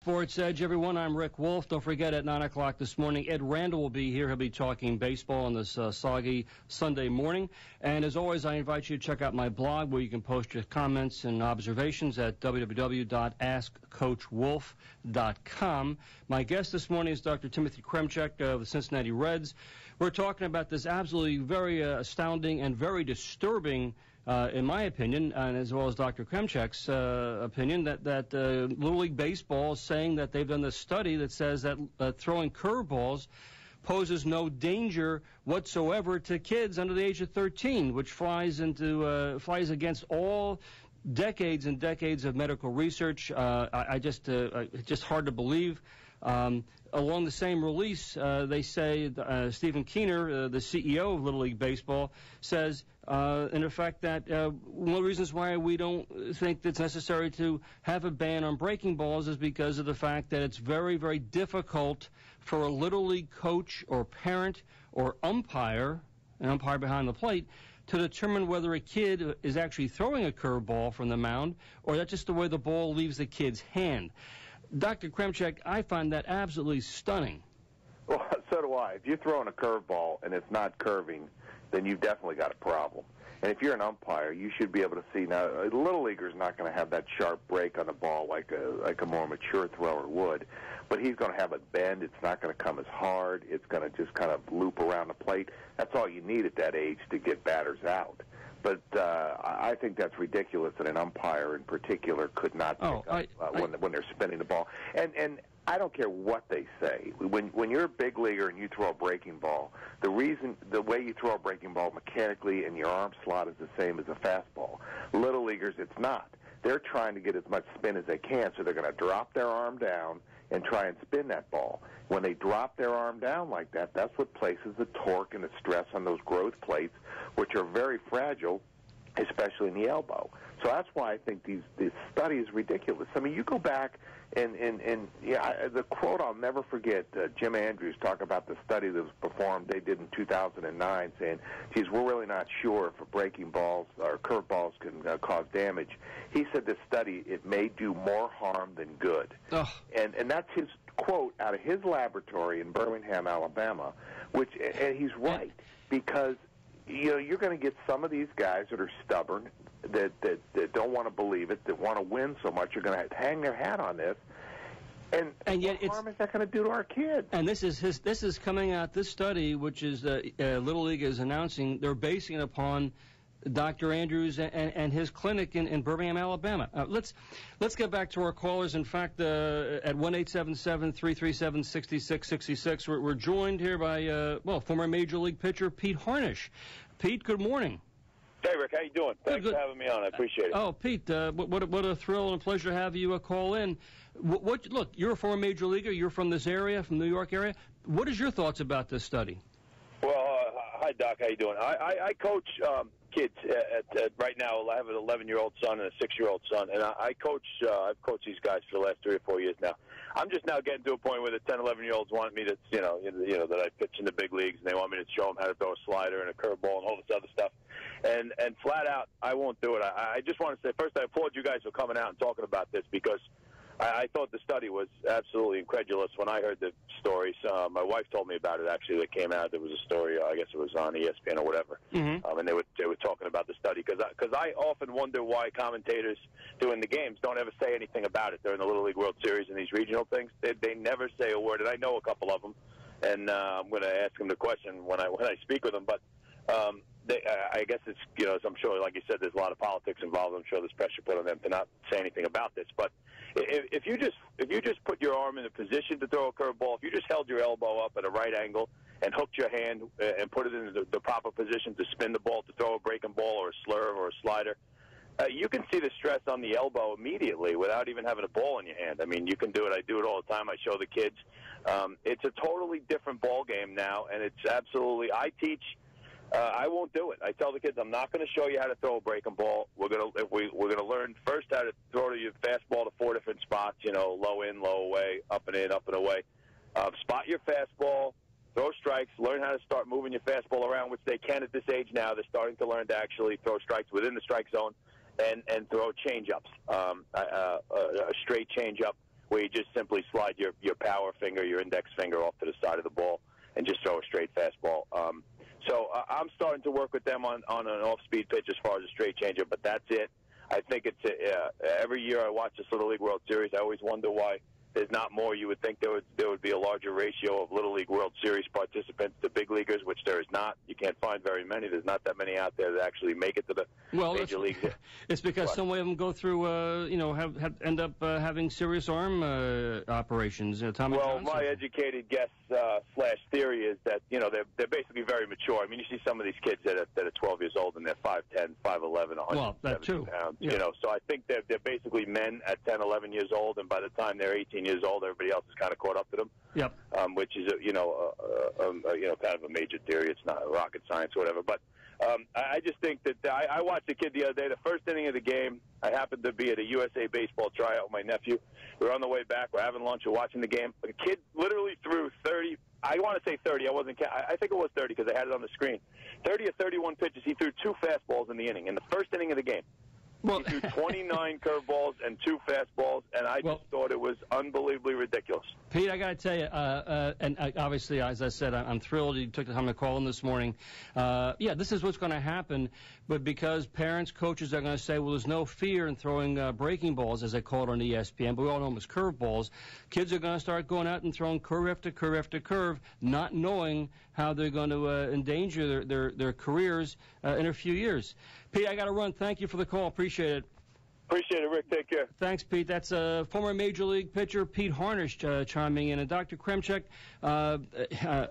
Sports Edge, everyone. I'm Rick Wolf. Don't forget, at 9 o'clock this morning, Ed Randall will be here. He'll be talking baseball on this soggy Sunday morning. And as always, I invite you to check out my blog where you can post your comments and observations at www.askcoachwolf.com. My guest this morning is Dr. Timothy Kremchek of the Cincinnati Reds. We're talking about this absolutely very astounding and very disturbing, in my opinion, and as well as Dr. Kremchek's opinion, that Little League Baseball is saying that they've done this study that says that throwing curveballs poses no danger whatsoever to kids under the age of 13, which flies against all decades and decades of medical research. It's just hard to believe. Along the same release, they say Stephen Keener, the CEO of Little League Baseball, says, in effect, that one of the reasons why we don't think it's necessary to have a ban on breaking balls is because of the fact that it's very, very difficult for a Little League coach or parent or umpire, an umpire behind the plate, to determine whether a kid is actually throwing a curveball from the mound or that's just the way the ball leaves the kid's hand. Dr. Kremchek, I find that absolutely stunning. Well, so do I. If you're throwing a curveball and it's not curving, then you've definitely got a problem. And if you're an umpire, you should be able to see. Now, a Little Leaguer's not going to have that sharp break on the ball like a more mature thrower would, but he's going to have it bend. It's not going to come as hard. It's going to just kind of loop around the plate. That's all you need at that age to get batters out. But I think that's ridiculous that an umpire in particular could not pick up when they're spinning the ball. And I don't care what they say. When you're a big leaguer and you throw a breaking ball, the way you throw a breaking ball mechanically in your arm slot is the same as a fastball. Little leaguers, it's not. They're trying to get as much spin as they can, so they're going to drop their arm down and try and spin that ball. When they drop their arm down like that, that's what places the torque and the stress on those growth plates, which are very fragile, especially in the elbow. So that's why I think this study is ridiculous. I mean, you go back and the quote I'll never forget, Jim Andrews talked about the study that was performed, they did in 2009, saying, geez, we're really not sure if breaking balls or curveballs can cause damage. He said this study, it may do more harm than good. And that's his quote out of his laboratory in Birmingham, Alabama, and he's right, because you're going to get some of these guys that are stubborn, that don't want to believe it, that want to win so much, are going to hang their hat on this. And yet, what harm is that going to do to our kids? And this is coming out. This study, which is Little League is announcing, they're basing it upon Dr. Andrews and his clinic in Birmingham, Alabama. Let's get back to our callers. In fact, at 1-877-337-6666, we're joined here by former Major League pitcher Pete Harnisch. Pete, good morning. Hey, Rick, how you doing? Thanks for having me on. I appreciate it. Oh, Pete, what a thrill and a pleasure to have you call in. Look, you're a former Major Leaguer. You're from this area, from the New York area. What is your thoughts about this study? Well, hi, Doc. How you doing? I coach kids right now. I have an 11-year-old son and a 6-year-old son, and I've coached these guys for the last 3 or 4 years now. I'm just now getting to a point where the 10, 11-year-olds want me to, that I pitch in the big leagues, and they want me to show them how to throw a slider and a curveball and all this other stuff. And flat out, I won't do it. I just want to say, first, I applaud you guys for coming out and talking about this, because I thought the study was absolutely incredulous when I heard the stories. My wife told me about it, actually, that came out. There was a story, I guess it was on ESPN or whatever, and they were talking about the study, because I often wonder why commentators doing the games don't ever say anything about it during the Little League World Series and these regional things. They never say a word, and I know a couple of them, and I'm going to ask them the question when I speak with them, but I guess it's, as I'm sure, like you said, there's a lot of politics involved. I'm sure there's pressure put on them to not say anything about this. But if you just put your arm in a position to throw a curveball, if you just held your elbow up at a right angle and hooked your hand and put it in the proper position to spin the ball, to throw a breaking ball or a slurve or a slider, you can see the stress on the elbow immediately without even having a ball in your hand. I mean, you can do it. I do it all the time. I show the kids. It's a totally different ball game now, and it's absolutely. I teach. I won't do it. I tell the kids, I'm not going to show you how to throw a breaking ball. We're going to learn first how to throw your fastball to 4 different spots. Low in, low away, up and in, up and away. Spot your fastball, throw strikes, learn how to start moving your fastball around, which they can at this age now. They're starting to learn to actually throw strikes within the strike zone and throw change-ups, a straight change-up where you just simply slide your power finger, your index finger off to the side of the ball and just throw a straight fastball. So I'm starting to work with them on an off-speed pitch as far as a straight changer, but that's it. I think it's every year I watch this Little League World Series, I always wonder why there's not more. You would think there would be a larger ratio of Little League World Series participants to big leaguers, which there is not. You can't find very many. There's not that many out there that actually make it to the major leagues. It's because so many of them go through, end up having serious arm operations. Tommy Johnson. My educated guess slash theory is that they're basically very mature. I mean, you see some of these kids that are 12 years old and they're 5'10", 5'11", 170 pounds. Yeah. So I think they're basically men at 10, 11 years old, and by the time they're 18 years old, everybody else has kind of caught up to them. Yep. Which is kind of a major theory. It's not rocket science or whatever. But I just think that I watched a kid the other day. The first inning of the game, I happened to be at a USA baseball tryout with my nephew. We were on the way back. We're having lunch. We're watching the game. The kid literally threw 30. I want to say 30. I think it was 30 because I had it on the screen. 30 or 31 pitches. He threw 2 fastballs in the inning, in the first inning of the game. He threw 29 curveballs and 2 fastballs, and I just thought it was unbelievably ridiculous. Pete, I got to tell you, and obviously, as I said, I'm thrilled you took the time to call in this morning. This is what's going to happen, but because parents, coaches are going to say, well, there's no fear in throwing breaking balls, as they call it on ESPN, but we all know them as curveballs. Kids are going to start going out and throwing curve after curve after curve, not knowing how they're going to endanger their careers in a few years. Pete, I got to run. Thank you for the call. Appreciate it. Appreciate it, Rick. Take care. Thanks, Pete. That's former Major League pitcher Pete Harnish chiming in. And Dr. Kremchek,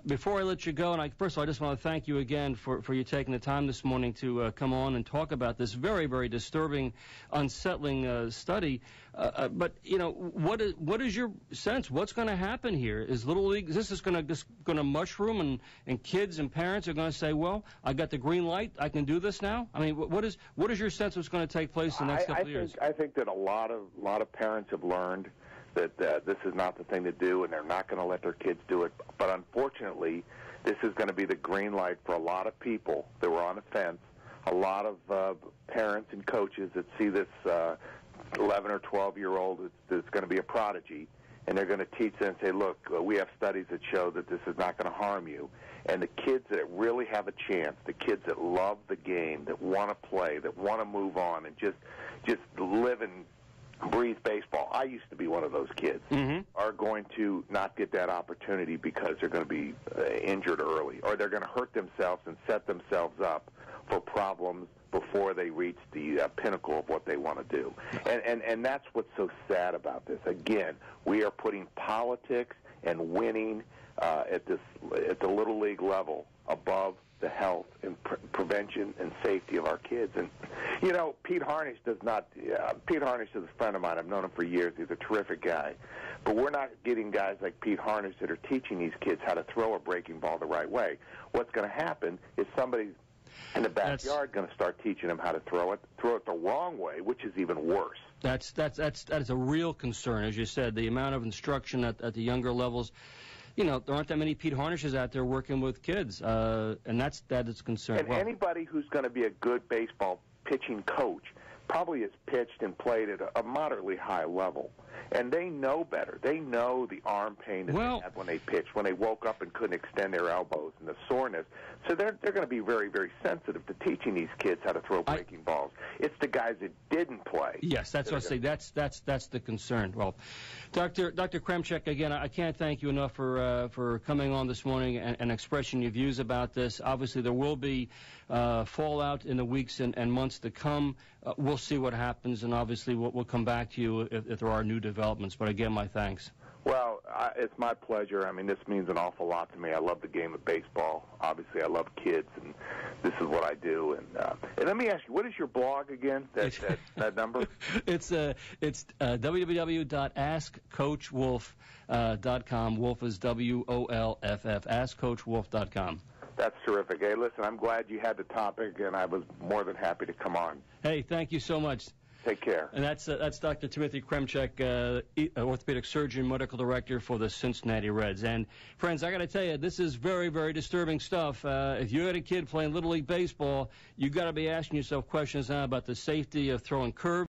before I let you go, and first of all, I just want to thank you again for you taking the time this morning to come on and talk about this very, very disturbing, unsettling study. But what is your sense? What's going to happen here? Is Little League? Is this going to mushroom, and kids and parents are going to say, well, I got the green light, I can do this now? I mean, what is your sense of what's going to take place in the next couple of years? I think that a lot of parents have learned that this is not the thing to do, and they're not going to let their kids do it. But unfortunately, this is going to be the green light for a lot of people that were on the fence, a lot of parents and coaches that see this 11 or 12-year-old that's going to be a prodigy, and they're going to teach them and say, look, we have studies that show that this is not going to harm you. And the kids that really have a chance, the kids that love the game, that want to play, that want to move on and just live and breathe baseball, I used to be one of those kids, are going to not get that opportunity because they're going to be injured early, or they're going to hurt themselves and set themselves up for problems before they reach the pinnacle of what they want to do. And that's what's so sad about this. Again, we are putting politics and winning at the Little League level above the health and prevention and safety of our kids. And, Pete Harnish Pete Harnish is a friend of mine. I've known him for years. He's a terrific guy. But we're not getting guys like Pete Harnish that are teaching these kids how to throw a breaking ball the right way. What's going to happen is somebody in the backyard going to start teaching them how to throw it the wrong way, which is even worse. That is a real concern, as you said, the amount of instruction at the younger levels. There aren't that many Pete Harnishes out there working with kids, and that is a concern. And anybody who's going to be a good baseball pitching coach probably has pitched and played at a moderately high level. And they know better. They know the arm pain that they had when they pitched, when they woke up and couldn't extend their elbows, and the soreness. So they're going to be very, very sensitive to teaching these kids how to throw breaking balls. It's the guys that didn't play. Yes, that's what I say. That's the concern. Well, Dr. Kremchek, again, I can't thank you enough for coming on this morning and expressing your views about this. Obviously, there will be fallout in the weeks and months to come. We'll see what happens, and obviously we'll come back to you if there are new developments. But again, my thanks. Well, it's my pleasure. I mean, this means an awful lot to me. I love the game of baseball. Obviously, I love kids, and this is what I do. And let me ask you, what is your blog again? That number? It's www.askcoachwolf.com. Wolf is WOLFF. AskCoachWolf.com. That's terrific. Hey, listen, I'm glad you had the topic, and I was more than happy to come on. Hey, thank you so much. Take care. And that's Dr. Timothy Kremchek, orthopedic surgeon, medical director for the Cincinnati Reds. And, friends, I got to tell you, this is very, very disturbing stuff. If you had a kid playing Little League baseball, you got to be asking yourself questions now about the safety of throwing curves.